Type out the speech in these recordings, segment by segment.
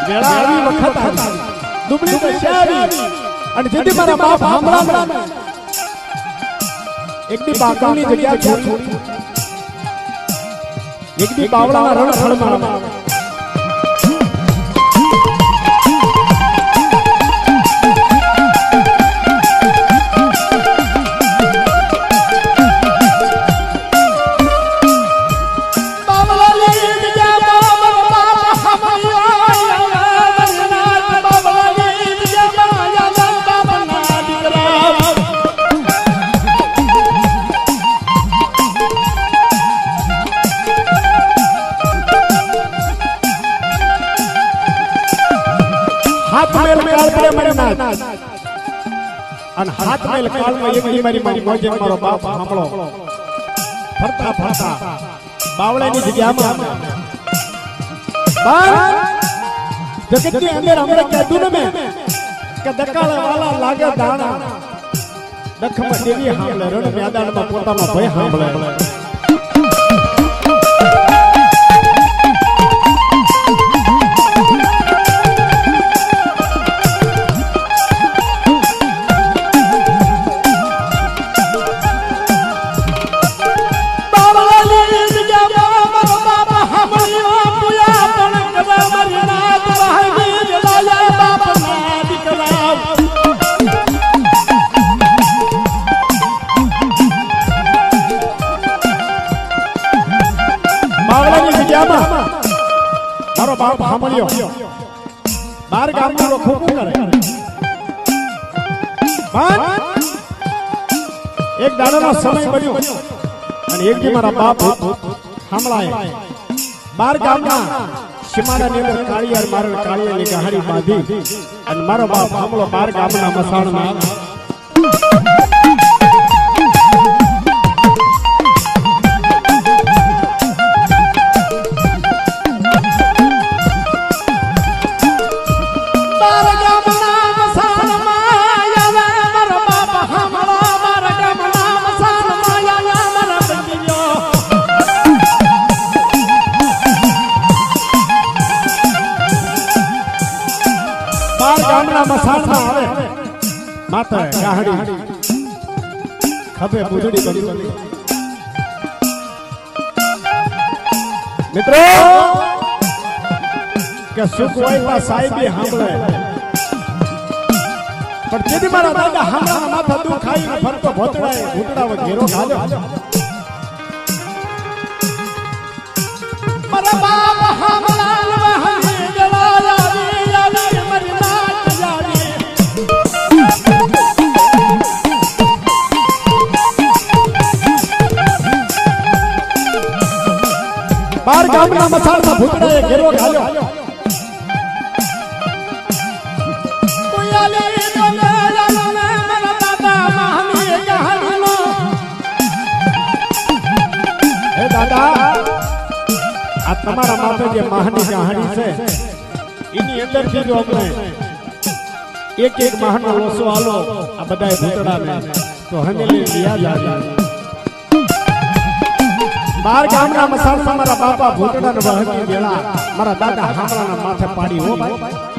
વેળા આવી વખત આવી દુબળી દશાવી અને જેથી મારા બાપ હામળા એકદી બાકુની જગ્યા છોડી એકદી બાવળાના રણ ફળમાં અને હાથ મેલ કાળમાં એકલી મારી મોજે મારો બાપ સાંભળો ફરતા ફરતા બાવળાની જગ્યામાં જગતની અંદર હમણાં કહેતું ને મેં કે દકાળે વાલા લાગે દાણા દખમાં દેવી સાંભળે રણ મેદાનમાં પોતાનો ભય સાંભળે મારો બાપ સાંભળ્યો બાર ગામના લોકો ખૂબ કરે એક દાડાનો સમય બન્યો અને એક દી મારા બાપ સાંભળાય બાર ગામના સીમાડાની અંદર કાળિયાર મારણ કાળિયાની ગહાડી બાંધી અને મારો બાપ સાંભળો બાર ગામના મસાણમાં મસાણમાં આવે માતા ગાહડી ખભે બુજડી બની મિત્રો કે સુખ હોય તો સાહેબી સાંભળે પણ જેથી મારા દાદા હામળાના માથા દુખ ખાઈને ફરતો ભોતડાએ ઘૂંટડાવો ઘેરો ગાલ્યો મારા બાપ હામળા બાર ગામના મસાણમાં ભૂતડાએ ઘેરો ઘાલ્યો હે દાદા આ તમારા માથે જે મહાની કહાણી છે એની અંદરથી જો આપણે એક એક મહાનો લોસો આલો આ બધાએ ભૂતડાને તો હમેલી યાદ આવે બાર ગામના મસાણમાં મારા બાપા ભૂતડાને વહતી વેળા મારા દાદા હામળાના માથે પાડી હો ભાઈ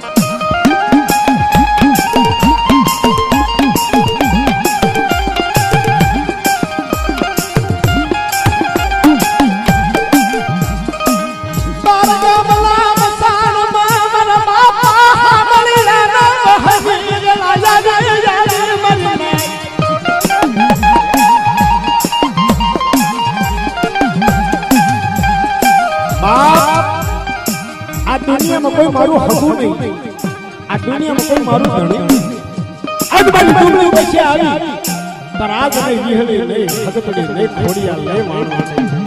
દુનિયામાં કોઈ મારું હકું નહીં આ દુનિયામાં કોઈ મારું ધણી આજુબાજુ દુનિયા પછી આવી પર આજ નહીં વિહળી નહીં હગતડી નહીં ખોડિયા નહીં માણવા નહીં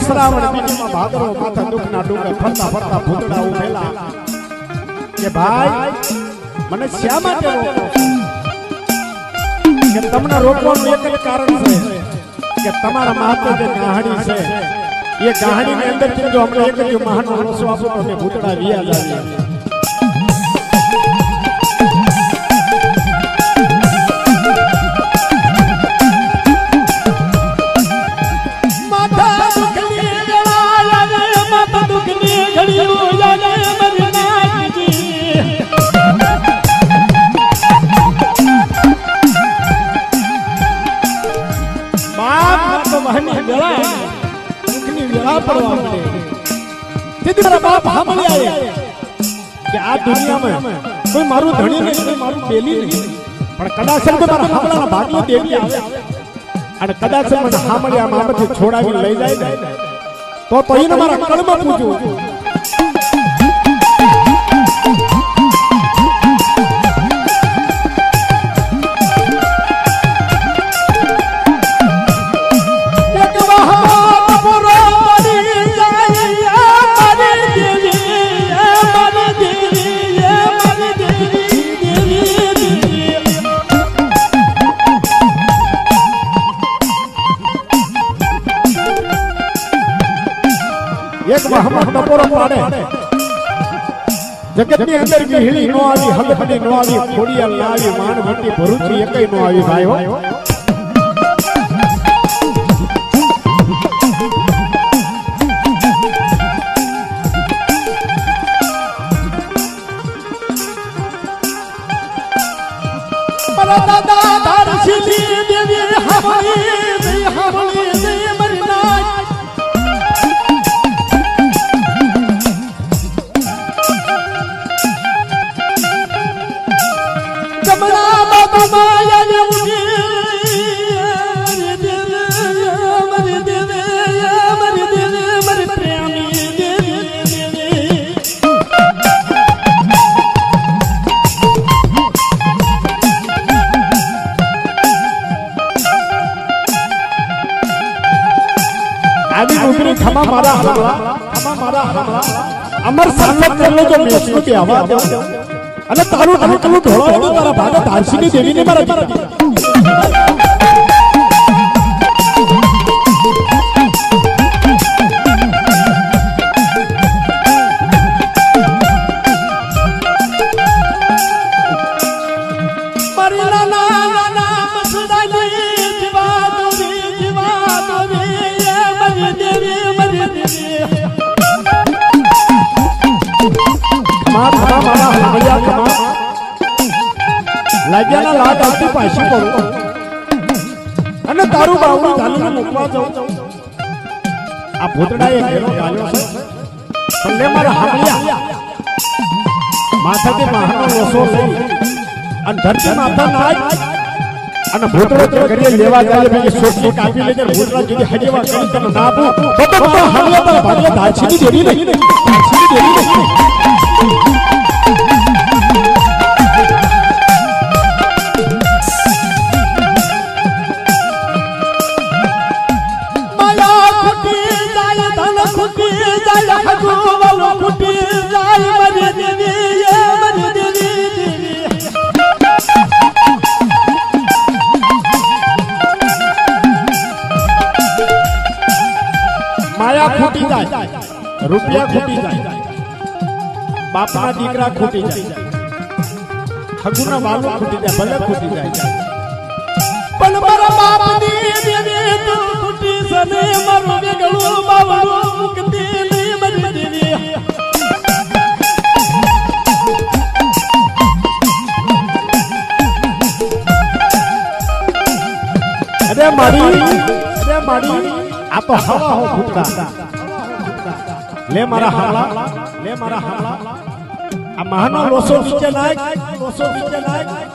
શ્રાવણ બીજીમાં ભાદરવો માથા દુખના ડુંગર ફરતા ફરતા ભૂતડા ઉભેલા કે ભાઈ મને શા માટે રોકો કે તમને રોકવાનું એક જ કારણ છે કે તમારા માથે જે ગાહડી છે એ ગાહડી ની અંદર જો અમને એક જ મહાન રોસો આપો તો અમે ભૂતડા વિયા જાવીએ बाप हमले आए कि आ दुनिया में कोई मारू धणी नहीं कोई मारू बेली नहीं पण कदाच को मारा हमलाना भागले देवी आवे અને કદાચ મને હામળે આ મામથી છોડાવી લઈ જાય ને તો એને મારા કળમાં પૂછું एक मोहम्मद टपोरो पाड़े जगत ની અંદર વિહળી નો આવી હલફડી નો આવી ખોડિયા લાવી માનવટી ભરૂચી એકઈ નો આવી ભાઈ હો મારા દાદા ધારશીલી દેવી હમણી आदि उतरे खमा मारा हमला अमर सामने कर लो जो मेषनु की आवाज अने तारू ढकलू ढोळा तो तारा भागा धारशीनी देवी ने मारा લાગ્યાના લાટ આવતી પાછી પડું અને તારું બાવડું ધાલીને મૂકવા જાઉં આ ભૂતડાએ ઘેરો ગાલ્યો છે પણ લે મારા હામલિયા માથાથી મહાનો લોસો લઈ અને ધરતી માથા નાય અને ભૂતડો જે ઘરે લેવા જાય કે સોટી કાપી લેજે ભૂતડા કીધી હજેવા કરી તને નાબુ તો હામલિયા પર ભાગે ધાચીની દેવી નહીં ધાચીની દેવી નહીં माया खूटी जाए रुपया खूटी जाए बापना दीकरा खूटी जाए हगुना वालो खूटी जाए भले खूटी जाए पण मारा बाप नी देवी तो खूटी सने मरो बेगळो बावळो मुक्ति नहीं मरी देवी अरे मारी आ तो हवा हो भूतड़ा ले मारा हमला आ महानो लोसो नीचे नाय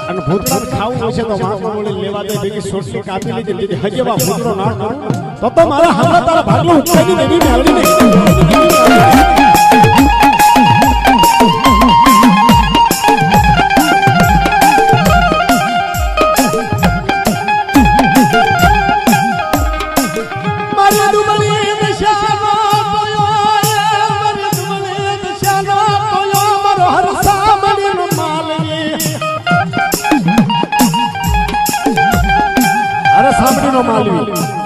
અને ભૂતડા ખાવું હોય છે તો માથા મોળી લેવા દે ભેગી સોટલી કાપી લીધી લીધી હજેવા ભૂતડો ના કરું તો મારા હામલા તારા ભાગલો ઉઠાઈ દેવી મેળવી નહીં માલવી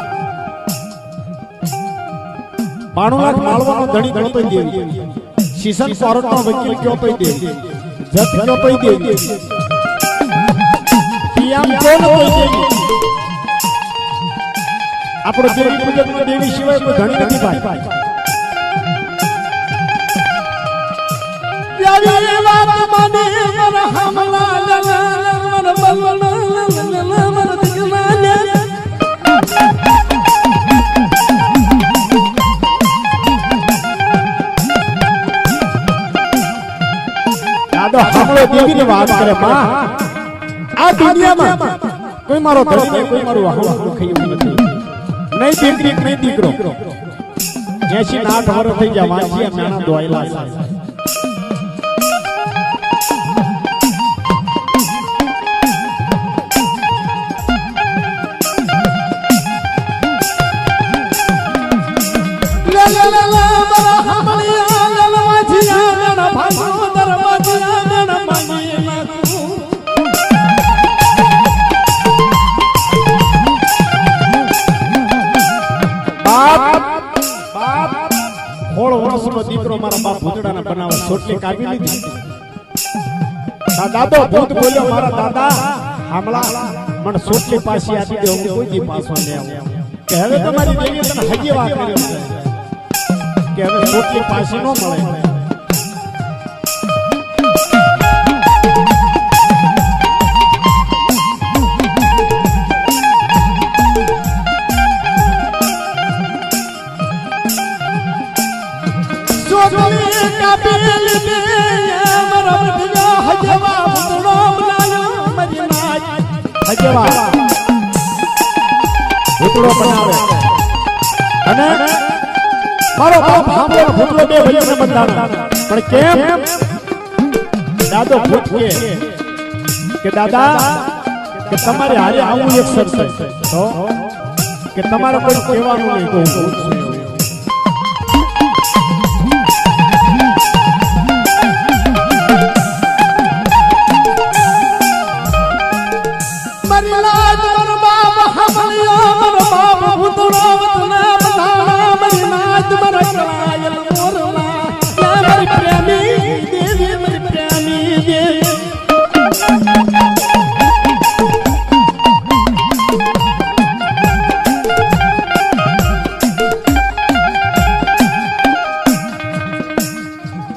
92 લાખ માળવાનો ધણી ગણો પઈ દેવી શીશન કોર્ટનો વકીલ કયો પઈ દેવી જજ કયો પઈ દેવી પીએમ કોણ પઈ દેવી આપણો દેવી પૂજકનો દેવી સિવાય કોઈ ધણી નથી ભાઈ પ્યારી વાત માને મર હમલા લલન મર બલન મર દિગમાને દાદો હમલો દેવીની વાત કરે માં આ દુનિયામાં કોઈ મારો ધણી નહીં કોઈ મારું વાહું ખાયું નથી નહીં દીકરી નહીં દીકરો 80 ના 8 વર્ષ થઈ ગયા વાંચી મેણા દોયલા છે દીકરો મારા બાપ ભૂતડાના બનાવવા સોટલી કાઢી લીધી દાદો ભૂત બોલ્યો મારા દાદા હામલા મને સોટલી પાછી આપી દે હું કોઈ દી પાછો ન આવું કે હવે તમારી દેવીએ તને હજી વાત કર્યો છે કે હવે સોટલી પાછી ન મળે ભૂતળો બનાવે અને મારો બાપ હામલો ભૂતળો બે ભાઈઓને બંધાણા પણ કેમ દાદો ભૂત કે દાદા કે તમારે હારે આવું એક શરત છે તો કે તમારે કોઈ કહેવાનું નહીં કોઈ ભૂત છે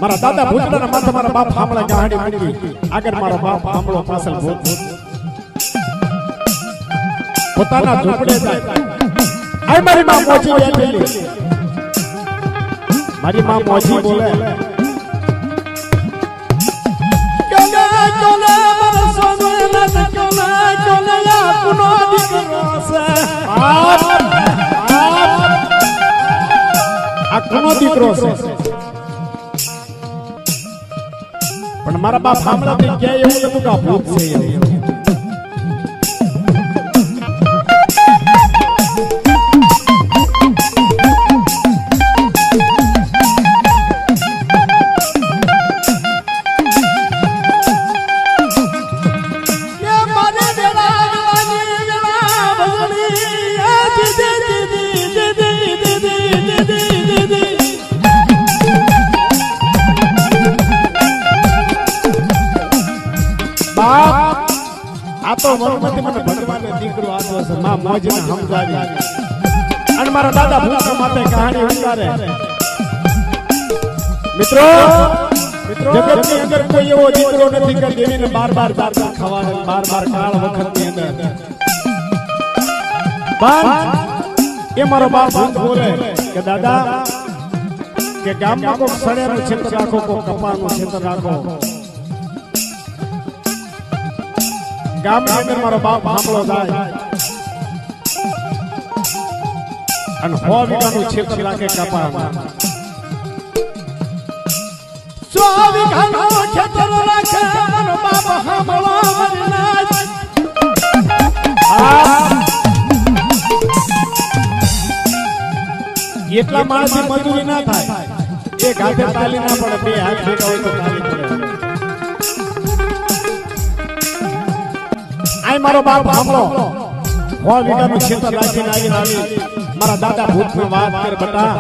મારા દાદા ભૂતડાના માથે મારા બાપ હામલા ગાડી મૂકી આગળ મારો બાપ હામલો પાછળ ભૂત પોતાના ઝૂંપડે જાય આય મારી માં મોજી બેઠેલી મારી માં મોજી બોલે કોના કોના મર સોને ના કોના કોના કુનો દીકરો છે આ કુનો દીકરો છે પણ મારા બાપ હામલા થી કે એવું નતું કે ભૂત છે આ તો વનમતી મને ભગવાનનો દીકરો આપ્યો છે માં મોજને સમજાવી અને મારા દાદા ભૂતના માથે કહાની ઉતારે મિત્રો જગતની અંદર કોઈ એવો દીકરો નથી કે દેવીને બાર દાદા ખવાને બાર કાળ વખતની અંદર પણ એ મારો બાપ ભૂત બોલે કે દાદા કે ગામમાં કોઈ સળિયાનું ક્ષેત્ર રાખો કોઈ કપાનું ક્ષેત્ર રાખો ગામની અંદર મારો બાપ હામલો જાય અને 100 વીઘાનું ક્ષેત્ર રાખે કપામાં 100 વીઘાનું ક્ષેત્ર રાખે મારો બાપ હામલો એટલા માણસની મજૂરી ના થાય એક હાથે તાલી ના પડે બે હાથ ભેગા હોય તો તાલી પડે આય મારો બાપ હામલો 100 વીઘાનું ક્ષેત્ર રાખીને આવી મારા દાદા ભૂતને વાત કર બટા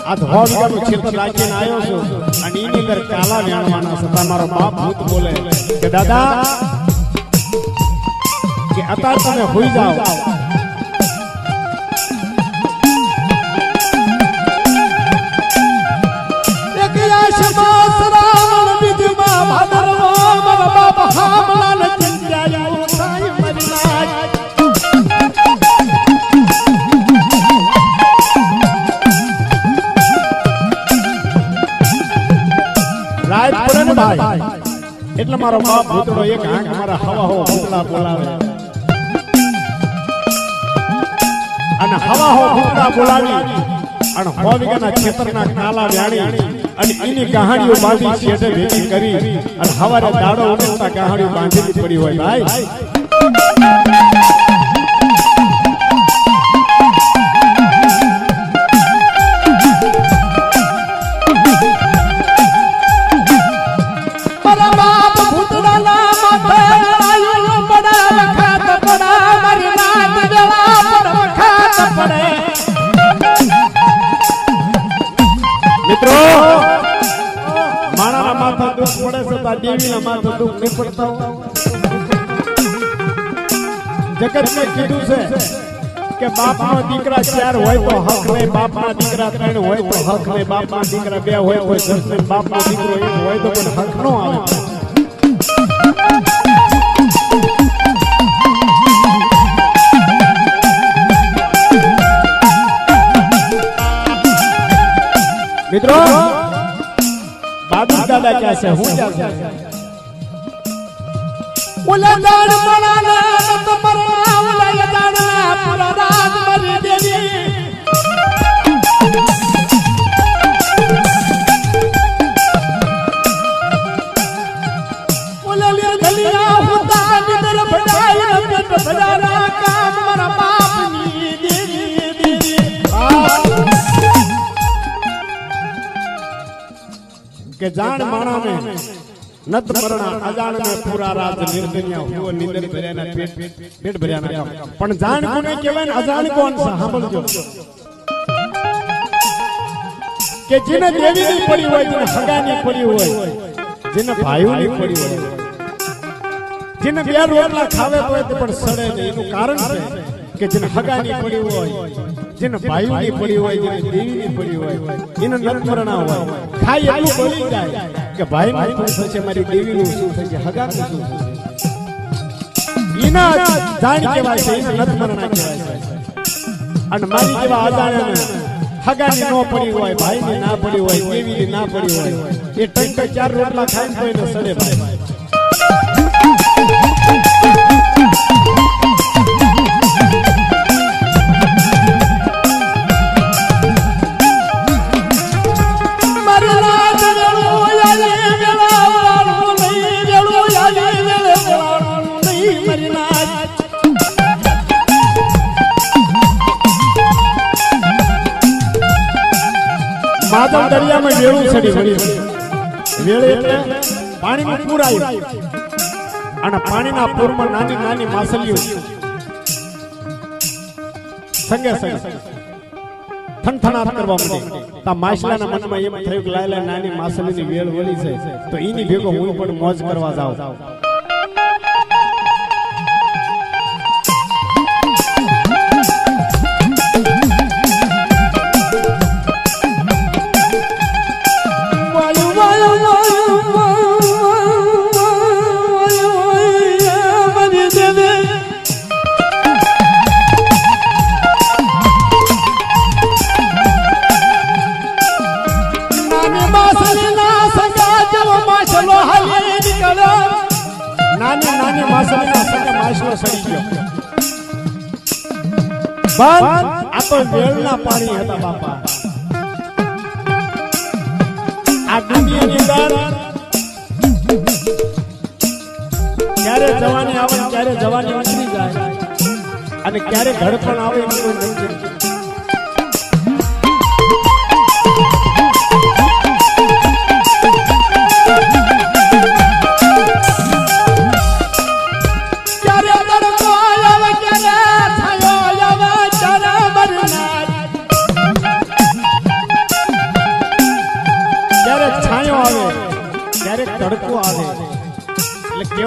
આ ધોળનું ક્ષેત્ર રાખીને આવ્યો છું અને એની અંદર કાલા વેણવાના છે. તમારો બાપ ભૂત બોલે કે દાદા કે અત્યારે તમે હોઈ જાઓ. એક આશમાં શ્રાવણ બીજમાં ભાદરવો મારા બાપ હામલાને ચિંત્યાયો થાય મરી નાય. રાત પડે ને ભાઈ એટલે મારો બાપ ભૂતડો એક આંખ મારા હવા હો ભૂતડા બોલાવે અને હવા હો ભૂતડા બોલાવી અને હો વિગાના ખેતરના કાલા વ્યાણી અને એની કહાણીઓ બાંધી છેડે ભેગી કરી અને હવારે દાડો ઉડતા કહાણીઓ બાંધેલી પડી હોય ભાઈ. મિત્રો માણાના માથા દુઃખ પડે છે તો દેવીના માથા દુઃખ નહીં પડતા. જગતને કીધું છે કે બાપનો દીકરા 4 હોય તો હક રે, બાપના દીકરા 3 હોય તો હક રે, બાપના દીકરા 2 હોય તો હક રે, બાપનો દીકરો 1 હોય તો પણ હક નો આવે. મિત્રો બહાદુર દાદા ક્યાં છે? હું ક્યાં છે? ઓલા દાડ મણાના નત મરણા ઓલા દાડના પૂરા રાત મરી દેવી. ઓલા લે ગલિયા હુતા નિદર ભડાય પેટ ભડાના કામ મારા બાપની દેવી દેવી. કે જાણ માણાને નત મરણા અજાણ ને પૂરા રાત નિર્દન્યા હુઓ નિંદર ભર્યાના પેટ ભર્યાના કામ. પણ જાણ કોને કહેવાય ને અજાણ કોણ છે? સાંભળજો કે જેને દેવીની પડી હોય, જેને હગાની પડી હોય, જેને ભાઈઓની પડી હોય, જેને 2 રોટલા ખાવે તો પણ સડે નહીં. એનું કારણ છે કે જેને હગાની પડી હોય, જેને ભાઈઓની પડી હોય, જેને દેવીની પડી હોય, એને નત મરણા હોય. ખાઈ એટલું બોલી જાય કે ભાઈ મારું શું થશે, મારી દેવીનું શું થશે, હગાનું શું થશે. એના જાણ કહેવાય છે, એને નત મરણા કહેવાય છે. અને મારી જેવા અજાણ્યાને હગાની ન પડી હોય, ભાઈની ના પડી હોય, દેવીની ના પડી હોય, એ 3-4 રોટલા ખાઈને તો એને સડે ભાઈ. માધવ દરિયામાં વેળું ચડી વળી. વેળ એટલે પાણીનું પૂર આવ્યું અને પાણીના પૂરમાં નાની નાની માછલીઓ સંગે સંગે થનથનાટ કરવા માંડી. તા માછલાના મનમાં એમ થયું કે લાયલા નાની માછલીની વેળ વળી છે તો એની ભેગો હું પણ મોજ કરવા જાઉં. નાની નાની માછલીના સંગે માછલો સડી ગયો. બંધ આ તો વેળના પાણી હતા બાપા. આ દુનિયાની અંદર ક્યારે જવાની આવે ક્યારે જવાની ઉતરી જાય અને ક્યારે ઘડપણ આવે એનું કોઈ નક્કી નથી.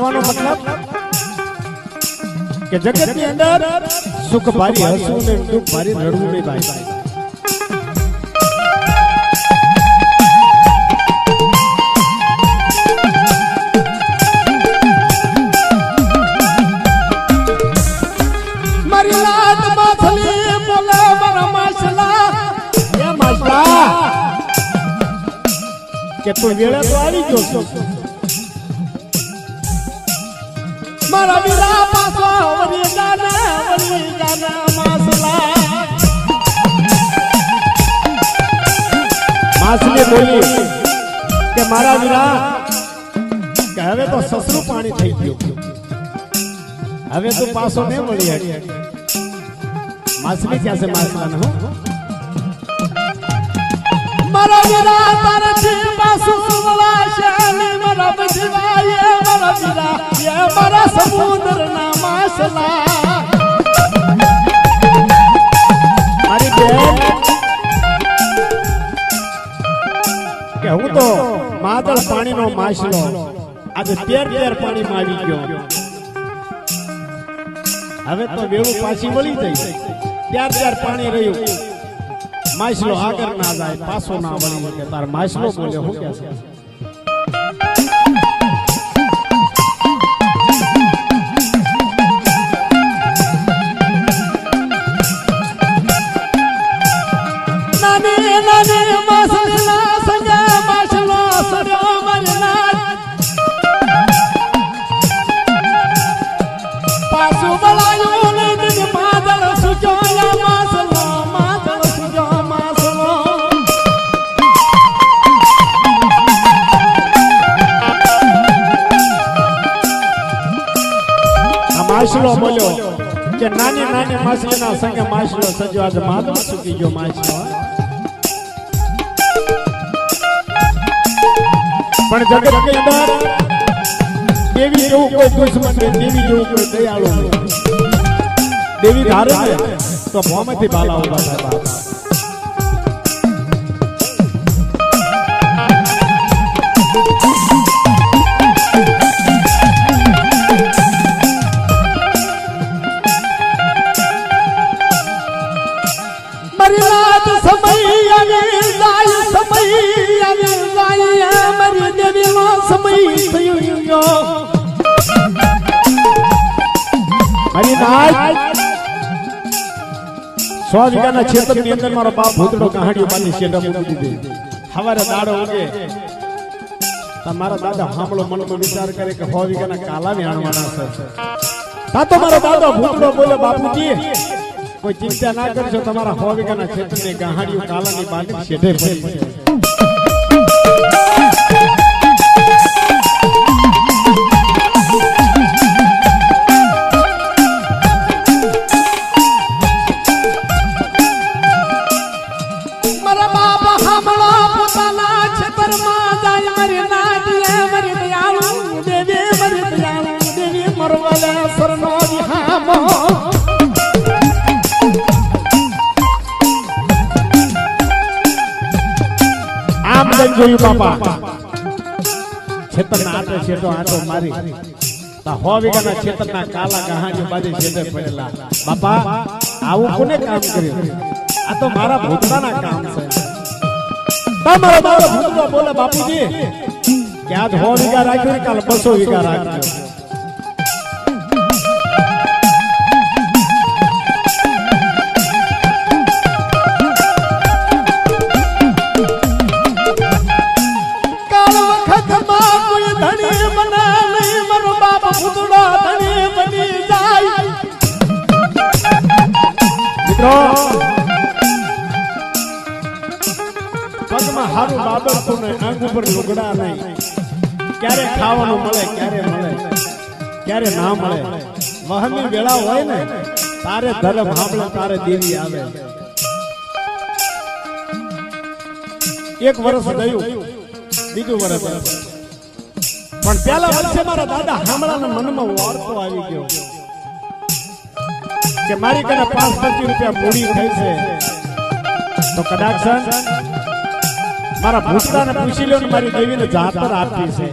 કહેવાનો મતલબ કે જગતની અંદર સુખ ભારી હસવું ને દુઃખ ભારી રડવું નહીં ભાઈ. મારી લાટ માથલી બોલે મારા માસલા એ માસલા કે તું વેળે તો આવી ગયો છો. મારા વીરા પાસો વળી જાના માસલા. માસલી બોલી કે મારા વીરા કે હવે તો સસરું પાણી થઈ ગયું, હવે તું પાછો નહીં મળી હે. માસલી ક્યાં છે માસલા ને? મારા વીરા તારથી પાસો વળાશે ને મારા બજવાય મારા વીરા એ મારા સમુદ્રના માસલા. મારી બેન કે હું તો માદળ પાણીનો માછલો આજે 13 પાણીમાં આવી ગયો. હવે તો વેળું પાછી વળી જઈ. 13 પાણી રહ્યું, માછલો આગળ ના જાય, પાછો ના વળી શકે. તાર માછલો બોલે હું કે છે? નાની નાની માસલા સંગે માસલો સર્યો મરના પાછું બળાયું ને દિન માદળ સુજોયા માસલો માદળ સુજો માસલો. આ માછલો બોલ્યો કે નાની નાની માછલીના સંગે માછલો સજો આજે માદળ સૂકી ગયો. માછલો પણ જગતની અંદર દેવી જેવું કોઈ દુશ્મન નહીં, દેવી જેવું કોઈ દયાળુ નહીં. દેવી ધારે ને તો ભોમેથી બાલા ઉભા થાય. મારી રાત સમય આવી જાય, સમય આવી જાય, મારી દેવીનો સમય થયો ગયો. મારી નાચ 100 વીઘાના ક્ષેત્રની અંદર મારો બાપ ભૂતડો કહાડીઓ પાછી શેઢા મૂકી દીધી. સવારે દાડો ઉગે તમારા દાદા હામળો મનમાં વિચાર કરે કે 100 વીઘાના કાલા વેણવાના છે. તા તો મારો દાદો ભૂતડો બોલે બાપુજી કોઈ ચિંતા ના કરશો, તમારા 100 વીઘાના ક્ષેત્રની કહાડીઓ કાલાની બાંધી શેઢે પડી છે. મારા બાપ હામળો પોતાના ક્ષેત્રમાં જાય, મારી નાટીએ મારી દયાળુ દેવી, મારી દયાળુ દેવી મરવાલે સરનો વિહામો. આમ જોયું બાપા ક્ષેત્રના આટો છેટો આટો મારી 100 વીઘાના ક્ષેત્રના કાલા કહાડીઓ બાંધી શેઢે પડેલા. બાપા આવું કોને કામ કર્યું? આ તો મારા ભૂતડાના કામ છે. તમારો દાદો ભૂતડો બોલે બાપુજી કે આજ 100 વીઘા રાખ્યું, કાલ 200 વીઘા રાખજો. કાળ વખતમાં કોઈ ધણી બને નહીં, મારો બાપ ભૂતડો ધણી બની જાય. મિત્રો પગમાં હારું બાબરતું નહીં, આંખ ઉપર લુગડા નહીં, ક્યારે ખાવાનું મળે, ક્યારે મળે, ક્યારે ના મળે. વહની વેળા હોય ને તારે ધર્મ સાંભળે, તારે દેવી આવે. 1 વર્ષ ગયું, બીજું વર્ષ પણ પેલા વર્ષે મારા દાદા હામળાના મનમાં વાર્તો આવી ગયો કે મારી કને 5-25 રૂપિયા મૂડી થઈ છે તો કદાચ મારા ભૂતડાને પૂછી લ્યો ને મારી દેવીને જાતર આપી છે.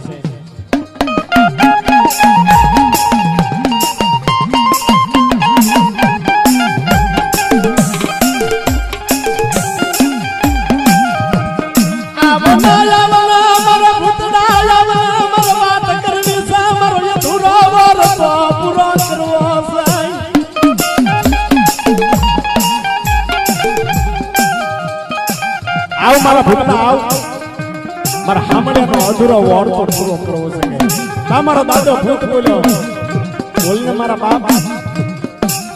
તો પૂરો કરવો છે. આવ મારા ભૂતડા આવ, મારા હામળિયાનો અધૂરો વોડ તો પૂરો કરવો છે. તમારો દાદો ભૂત બોલ્યો, બોલને મારા બાપ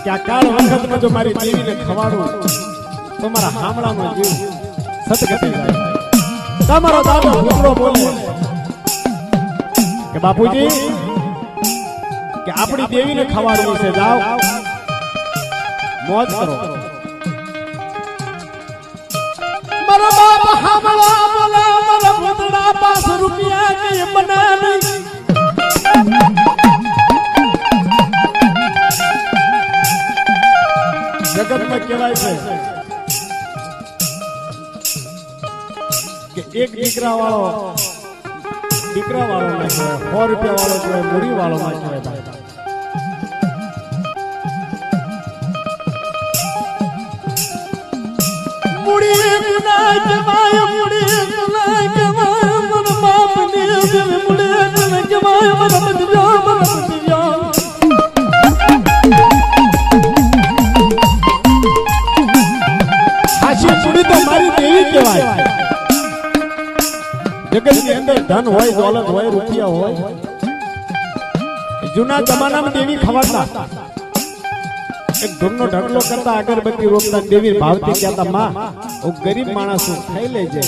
કે આ કાળ વખતમાં જો મારી દેવીને ખવાડું તો મારા હામળાનો જીવ સદગતિ જાય. તમારો દાદો ભૂતડો બોલે કે બાપુજી કે આપણી દેવીને ખવાડવું છે, જાઓ મોજ કરો. મારા બાપ હામળા બોલા, મારા ભૂતડા પાસ રૂપિયા કઈ બના નહીં. જગતમાં કહેવાય છે કે એક દીકરા વાળો ના કહેવાય, 100 રૂપિયા વાળો કહેવાય, મૂડી વાળો ના કહેવાય. મુડી ગુના કહેવાય, મુડી ગુના કહેવાય. મારા બાપ ને મુડી ગુના કહેવાય. મારા બદલ્યો, મારા બદલ્યો. હાશી મૂડી તો મારી દેવી કહેવાય. જગતની અંદર ધન હોય, દોલત હોય, રૂપિયા હોય. જૂના જમાનામાં દેવી ખવાડતા, એક ધૂળનો ઢગલો કરતા, અગરબત્તી રોકતા, દેવી ભાવતી કહેતા, માં હું ગરીબ માણસ છું, ખાઈ લેજે.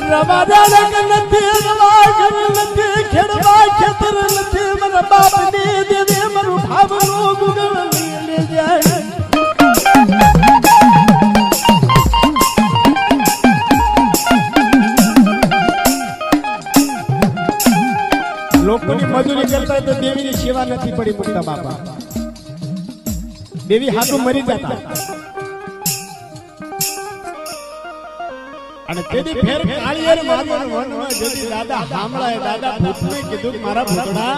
રવા દાડા નથી, રવા ઘર નથી, ખેડવા ખેતર નથી. મારા બાપ ને દેવે મારું ભાવનો ગુગળ લઈ જાય. લોકોની મજૂરી કરતા તો દેવીની સેવા નથી પડી મુકતા બાપા. દેવી હાથું મરી જતા અને તેથી ફેર કાળિયર મારવાનું વનમાં જતી દાદા હામળાએ દાદા ભૂતને કીધું કે મારા ભૂતડા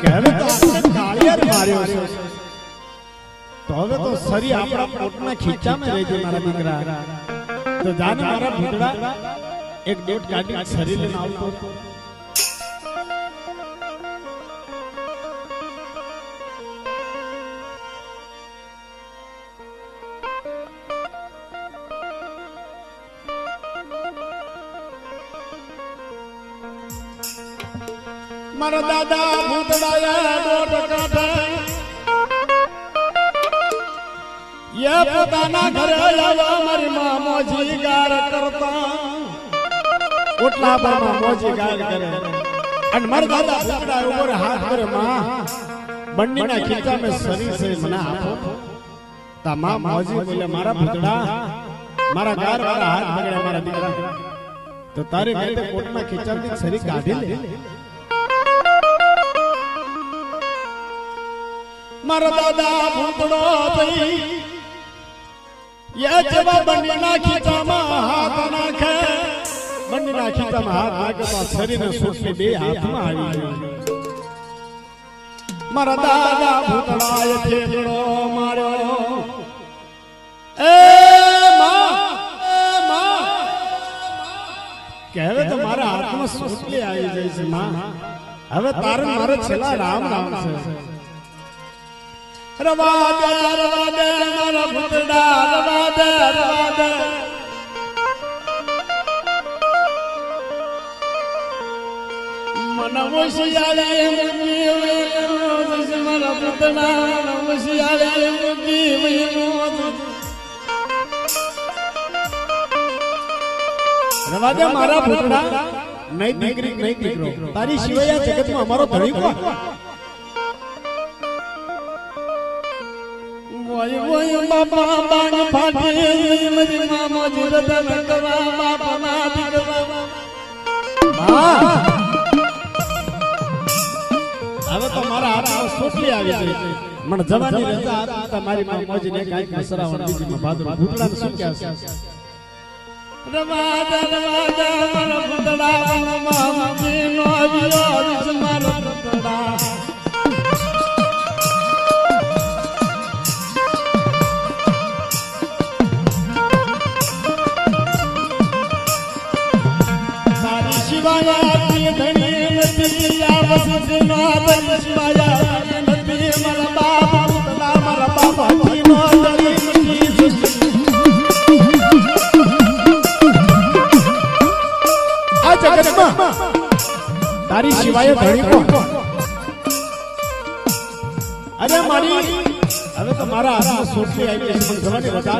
કે હવે તો આપણે કાળિયર માર્યો છે, તો હવે તો સરી આપણા પોટના ખીચામાં રહેજે મારા દીકરા. તો જાને મારા ભૂતડા એક ડોટ કાઢી સરી લઈને આવતો હતો. મારા દાદા ભૂતડાયા ડોટ કાઢે, યે પોતાના ઘરે આવ્યા. મારી માં મોજી ગાર કરતા, ઓટલા પર માં મોજી ગાળ કરે અને મારા દાદા ભૂતડા ઉપર હાથ કરે, માં બંડીના ખીચામાં સરી છે, મને આપો. તા માં મોજી બોલે, મારા ભૂતડા મારા ગાર વાળા હાથ પકડ્યા મારા દીકરા, તો તારે કઈ કોટના ખીચામાંથી સરી કાઢી લે. મારા દાદા ભૂતડો થઈ, યે જેવા બંડીના ખીચામાં હાથ નાખે. બંડીના ખીચામાં હાથ નાખે તો શરીરને સૂટની બે હાથમાં આવી ગઈ. મારા દાદા ભૂતડાએ થેપડો માર્યો. એ માં, એ માં, કે હવે તો મારા હાથમાં સૂટલી આવી ગઈ છે માં, હવે તારે મારે છેલ્લા રામ રામ છે. રવા દે મારા ભૂતડા, રવા દે. મને હોશિયારી મૂકી મારા ભૂતડા, હોશિયારી મૂકી. રવા દે મારા ભૂતડા, નહીં દીકરી નહીં દીકરો, તારી સિવાય આ જગતમાં અમારો ધણી કોણ? વય બાપા બાંગ ફાટી, મારી માં મોજી રતન કરવા, બાપા ના દીકરા. હવે તો મારા હાથમાં સૂટલી આવી ગઈ છે. મને જવાની રજા આપતા મારી માં મોજીને કાંઈક મસરાવણ બીજીમાં ભાદર ભૂતડાને શું કહેશે? રવા દે મારા ભૂતડા, મામજી નો આવ્યો મારા ભૂતડા. શિવાયા પ્રિય ધણી નથી આ વસંતનો ધણી શિવાયા નથી મારા બાપ ભૂતડા મારા બાપા જીનો ધણી નથી આ જગતમાં તારી સિવાય ધણી કોણ? અરે મારી હવે તો મારા હાથમાં સોટલી આવી છે મને જવાની રજા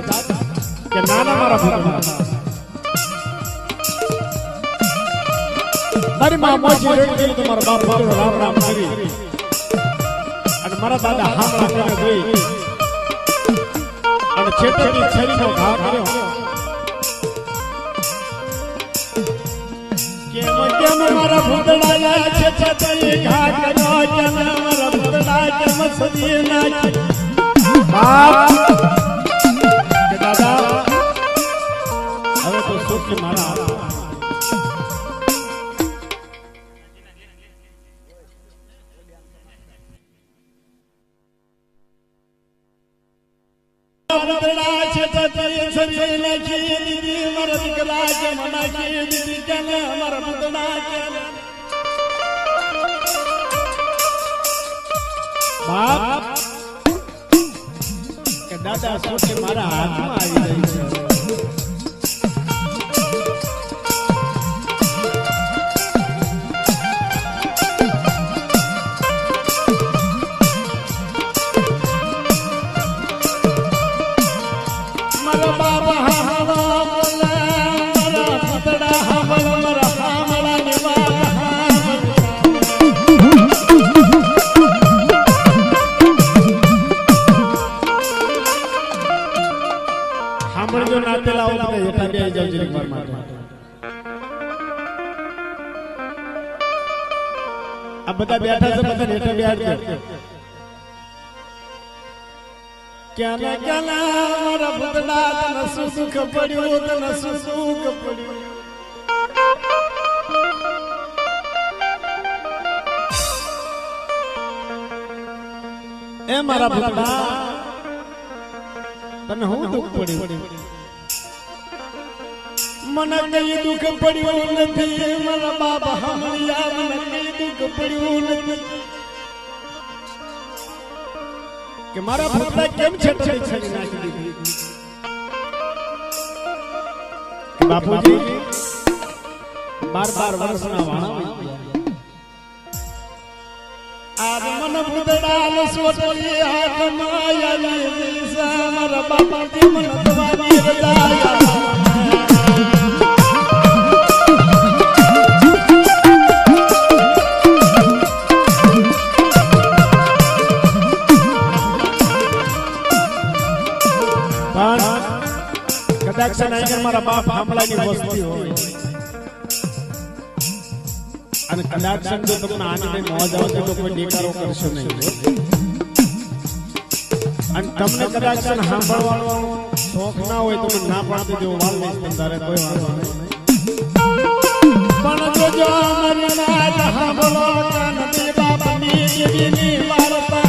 કે નાના મારા ભૂતમાં મારી માં મોજી રેડી તો મારા બાપ ભૂતડો રામ રામ કરી અને મારા દાદા હામલા કરે જોઈ અને છેટરની છરીનો ઘા કર્યો કેમ મારા ભૂતડા છે છતરી ઘા કર્યો કેમ મારા ભૂતડા કેમ સદી નાખી બાપ કે દાદા હવે તો સોટલી મારા ભૂતડા છે છતરી સદી નાખી દીદી મારા દીકરા કેમ નાખી દીદી કેમ મારા ભૂતડા કેમ બાપ કે દાદા સોટલી મારા હાથમાં આવી રહી છે મારા બાબા હાવા બોલે મારા ભૂતડા હાવળ મારા હામળા નિવા સાંભળજો નાતેલા આવો કે હેઠા બે જાવ જરીક વાર માટે આ બધા બેઠા છે બધા હેઠા બેઠા ક્યાં મારા ભૂતડા તને શું સુખ પડ્યું તને શું સુખ પડ્યું એ મારા ભૂતડા તને હું દુઃખ પડ્યું મને કઈ દુઃખ પડ્યું નથી મારા બાબા હમળિયા મને કઈ દુઃખ પડ્યું નથી કે મારા ભૂતડા કેમ છેટરી છરી નાખી દીધી કે બાપુજી 12 વર્ષના વાણા આર મન ભૂતડા સોટલી હાથમાં આવી મારા બાપા મન દવાની રજાયા કદાચ મારા બાપ હામલાની વસ્તી હોય અને કદાચ જો તમને આની મોજ આવશે તો કોઈ દેકારો કરશો નહીં અને તમને કદાચ સાંભળવાનો શોખ ના હોય તો ના પાડતી દેવો વાલ નહીં તારે કોઈ વાંધો નહીં પણ જોજો મારી ના સાંભળો કાન દે બાપની દેવીની વાર્તા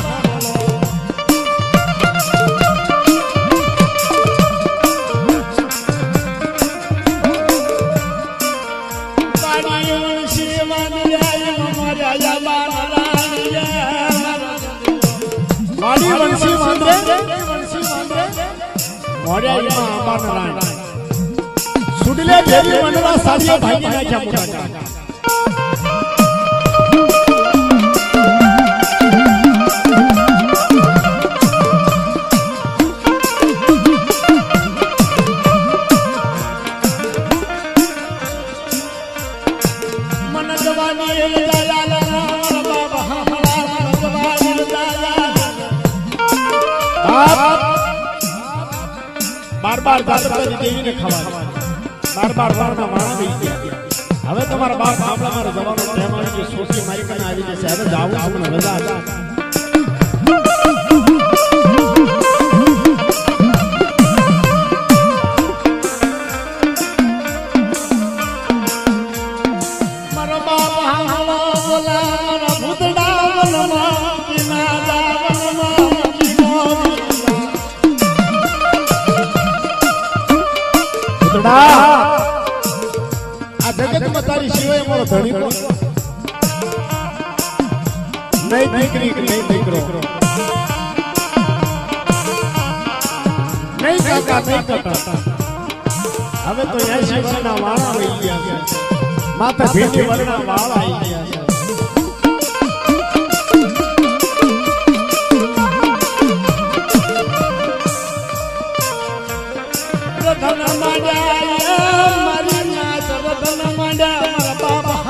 સુડલે દેવી મનવા સાડીઓ ભાગી નાખ્યા મોટા મન જવાની દયાલા બાબા હમલા મન જવાની દયાલા બાર દાદાની દેવીને ખાવાનું બાર વારના વાણા થઈ ગયા હવે તમારા બાપ આપણા મારા જવાનો ટાઈમ આવી ગયો સોસી મારી કને આવી જશે હવે જાવું છું મને રજા હતા મારા બાપ હાલો બોલા મારા ભૂતડા વનમાં કિના દાવનમાં કિનો ભૂતડા આ જગતમાં તારી સિવાય મારો ધણી કોણ? નહીં દીકરી કે નહીં દીકરો, નહીં કાકા નહીં કાકા. હવે તો 80 વર્ષના વાળા આવી ગયા છે, માથે ભીંડી વરના વાળા આવી ગયા છે. રતન માંડ્યા મારી નાચ, રતન માંડ્યા મારા બાબા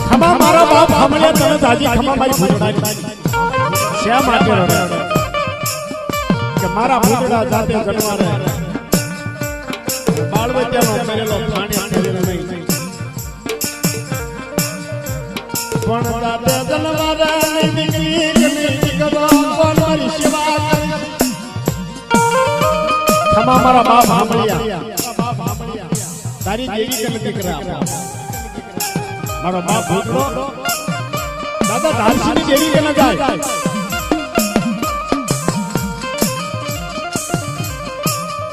ખમા મારા બાપ સાંભળ્યા તને તાજી ખમા મારી ભૂતડા શા માટે રડે કે મારા ભૂતડા જાતે જન્મારે બાળ બચ્ચાનો કરેલો ખાણે કરેલો નહીં પણ જાતે જન્મારે નહીં દીકરી કે નહીં દીકરો કોણ મારી સેવા કરે. ખમા મારા બાપ સાંભળ્યા તારી દેવી કે દીકરા મારો બાપ ભૂતડો દાદા ધારસીની દેવી કે ન જાય.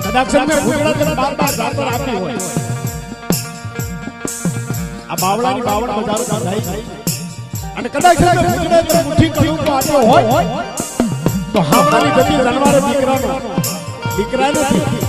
કદાચ મેં ભૂતડા તને બાર જાતર આપી હોય, આ બાવળાની બાવળ બજારો બંધાઈ અને કદાચ મેં ભૂતડા તને મુઠ્ઠી કર્યું તો આપ્યો હોય તો હામણાની ગતિ જનવારે દીકરા નથી.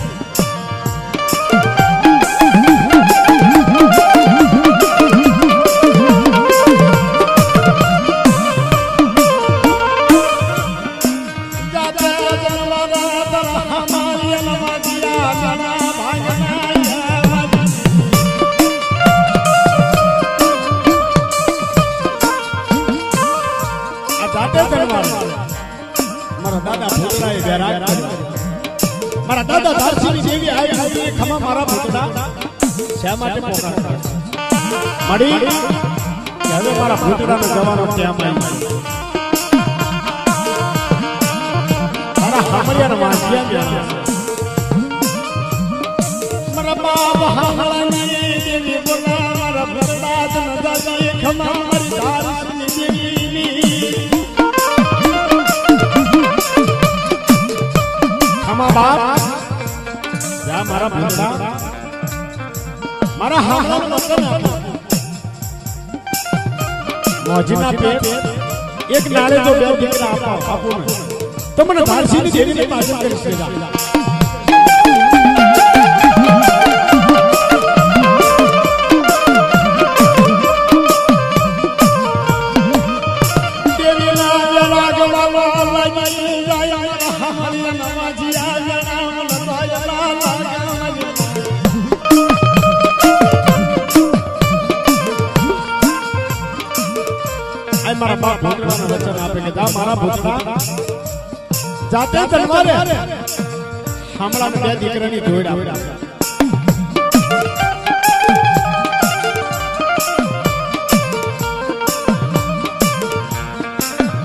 મારા દાદા ધારસીની દેવી આવી ખમા મારા ભૂતડા શા માટે પોકારતા મળી કે હવે મારા ભૂતડાનો જવાનો ક્યાં આવી મારા હામળિયાના વાંચ્યા મારા બાબા હામળાની દેવી બોલા મારા ભૂતડા જન દાદી ખમા મારી ધારસીની દેવીની ખમા બાપ જા મારા ભૂતડા મારા હામળાનો વતન મોજીના પેટ એક નાળે જો બે દીકરા આપો તો મને ધારસીની દેવીને પાછળ કરી દેજો. મારા બાપ ભૂતડાનું વચન આપે કે જા મારા ભૂતડા જાતે જન્મારે હામળાને બે દીકરાની જોડ આપે.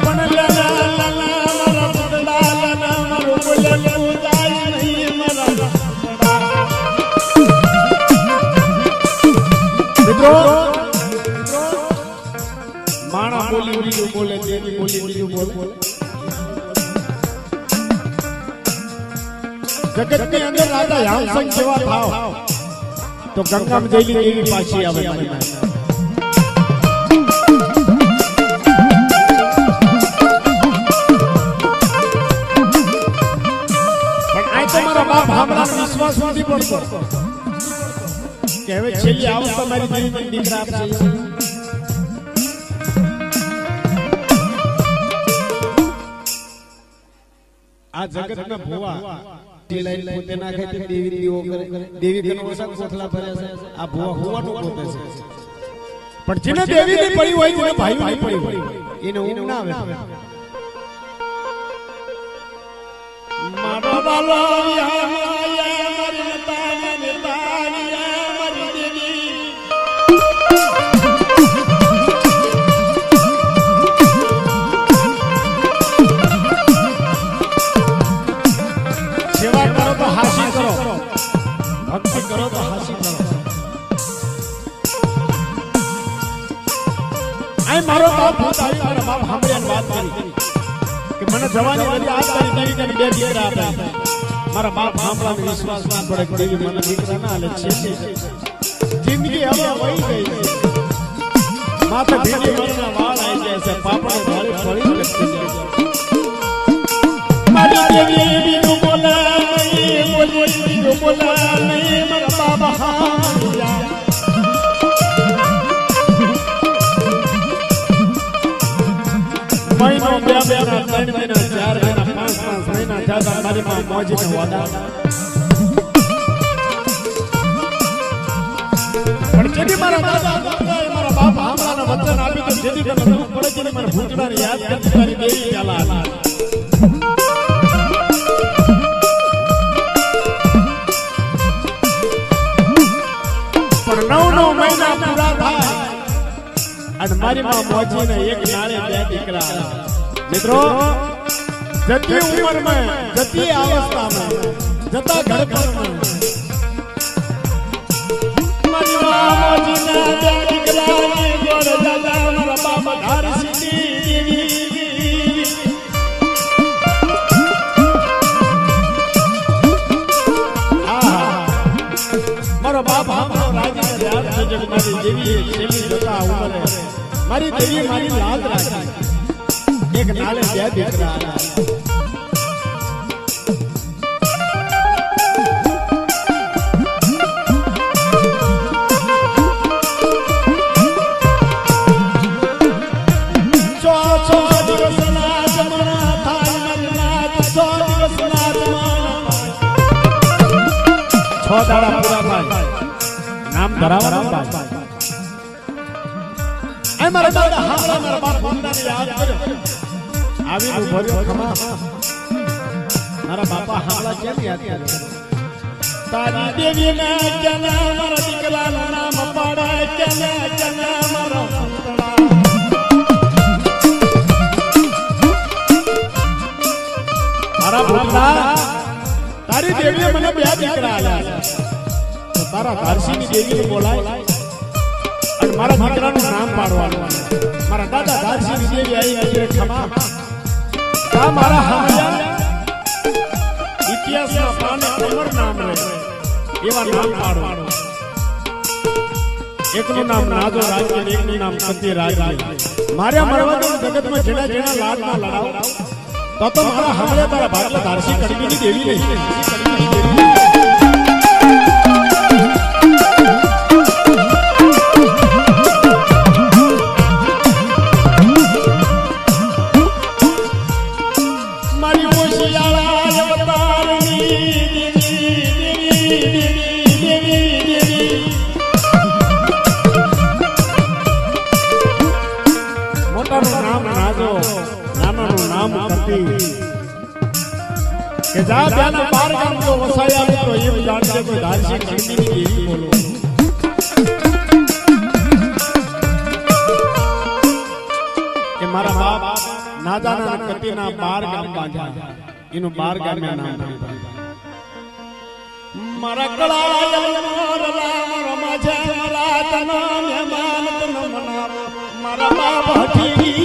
પણ લાલા લાલા મારા ભૂતડા લાલા મારો બોલેલું જાય નહીં મારા મિત્રો માણા બોલી બીજું બોલે દેવી બોલી બીજું બોલે. જગતની અંદર રાજા યામસંગ જેવા થાવ તો ગંગામાં જઈલી દેવી પાછી આવે. પણ આ તો મારા બાપ હામળાનો વિશ્વાસ નથી પડતો કે હવે છેલ્લી આવતા મારી દેવી દીકરા આપશે. આ જગતના ભુવા લાઈન પોતે નાખે તે દેવી દીવો કરે, દેવી કનો ઓસા કોથલા ભરે છે. આ ભુવા હોવાનું પોતે છે, પણ જેને દેવી ની પડી હોય જેને ભાઈઓ ની પડી હોય એને ઊંઘ ના આવે. મારો બાલો યા મારી તાની મારી દેવી સેવા કરો તો હાસી કરો, ભક્તિ કરો તો હાસી કરો. આ મારો બાપ ભૂત આવી મારા બાપ સાંભળ્યા વાત કરી કે મને જવાની વળી આ તારી દેવી તને બે દીકરા આપ્યા મારા બાપ સાંભળવાનો વિશ્વાસ ના પડે કે દેવી મને દીકરા ના આલે છે જિંદગી હવે વહી ગઈ માથે ભીડી મરના વાળ આવી જાય છે પાપડે ઢાળી ફળી લખી જાય મારી દેવી બીજું બોલે નહીં બોલી બીજું બોલે નહીં મારા બાબા હામ્યા મહિનો બે મહિના 3 મહિના 4 મહિના 5 મહિના જાતા મારી માં મોજીને વાદા પણ જેથી મારા દાદા મારા બાપ હામલાના વચન આપી તો જેથી તને દુઃખ પડે છે મને ભૂતડાને યાદ કરતી તારી દેવી ચાલા પણ 9 મહિના પૂરા થાય અને મારી માં મોજીને એક નાળે બે દીકરા મિત્રો જતી ઉંમરમાં જતી અવસ્થામાં જતા ઘડપણમાં મારી માં મોજીને બે દીકરાની જોડ દાદા મારા બાબા ઘર સીધી દેવી મારો બાપ આપણો રાજી યાદ થજો મારી દેવી છેલ્લી જોતા ઉંમરે મારી દેવી મારી લાજ રાખી એક નાલે બે દીકરા નામ ધરાવવાનું મારા દાદા હામલા મારા બાપ ભૂંડાને યાદ કર્યો આવીનું ભર્યો ખમા મારા બાપા હામલા કેમ યાદ કર્યો તારી દેવીને કેને મારા દીકરાનું નામ પાડે કેને મારા મારા ભૂંડા તારી દેવીએ મને બે દીકરા આલ્યા તો તારા ધારસીની દેવીને બોલાય અને મારા દીકરાનું નામ પાડવાનું મારા દાદા ધારસીની દેવી આવી નજરે ખમા કા મારા હામયા ઇતિહાસના પાને અમર નામ રહે એવા નામ પાડવાનું એકનું નામ નાજો રાજ્ય એકનું નામ સત્ય રાજ્ય મારે મરવાનું જગતમાં જેના જેના લાડ ના લડાવ તો મારા હામયા તારા ભાગલા ધારસી કડબીની દેવી નહીં કે જા ત્યાંના 12 ગામ તો વસાયા તો એમ જાણજે કોઈ ધારસી કડબીની દેવી બોલો કે મારા બાપ નાદાના કતીના 12 ગામ બાંધ્યા એનું 12 ગામના નામ મારા કળાયા મોરલા મારા માજા મારા તનો મહેમાન તનો મનારો મારા બાપ હઠી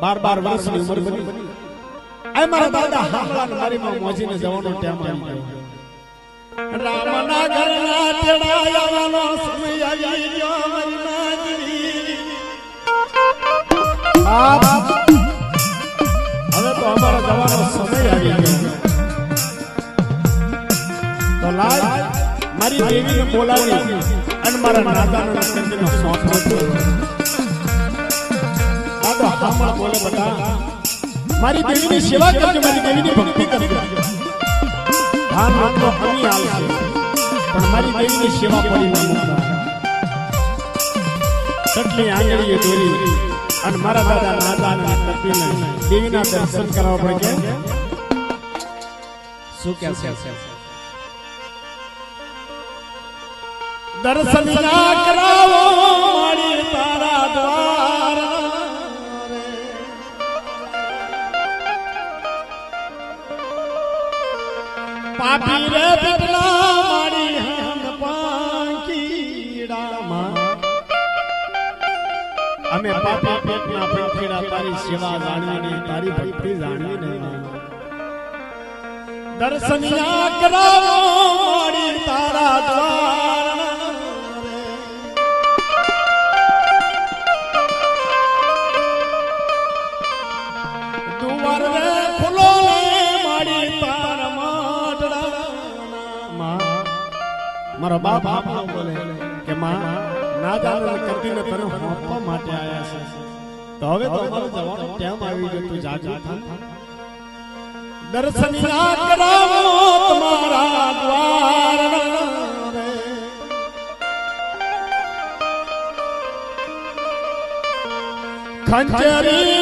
બાર વર્ષની ઉંમર બની આ મારા દાદા હામલા મારી માં મોજીને જવાનો ટાઈમ આવી ગયો રામના ઘરના તેડાયાનો સમય આવી ગયો મારી માજી બાપ હવે તો અમારા જવાનો સમય આવી ગયો તો લાય મારી દેવીને બોલાવી અને મારા નાદાના કંદનો સોંપો હામા બોલે બટા મારી દેવીની સેવા કરજો મારી દેવીની ભક્તિ કરજો ધાન રાખો અમી આવશે પણ મારી દેવીની સેવા કરી ના મૂકતા સટલી આંગળીએ દોરી અને મારા દાદા નાદાના કતીને દેવીના દર્શન કરવા પડે શું કે છે દર્શનિયા કરાવો મારી તારા દ્વાર રે. પાપી રે પીપળા મારી હન પાંકીડામાં અમે પાપી પેટના પંખીડા તારી સેવા જાણવીને તારી ભક્તિ જાણવીને દર્શનિયા કરાવો મારી તારા દ્વાર રે. દુવાર રે ખુલો રે મારી તાર માટડા. મારો બાપ આપનો બોલે કે માં ના જાણે કરતીને તને હોપવા માટે આયા છે તો હવે તો અમારો જવાનો ટાઈમ આવી ગયો તું જાજો થાન દર્શનિયા કરાવો તમારા દ્વાર રે. ખંચરી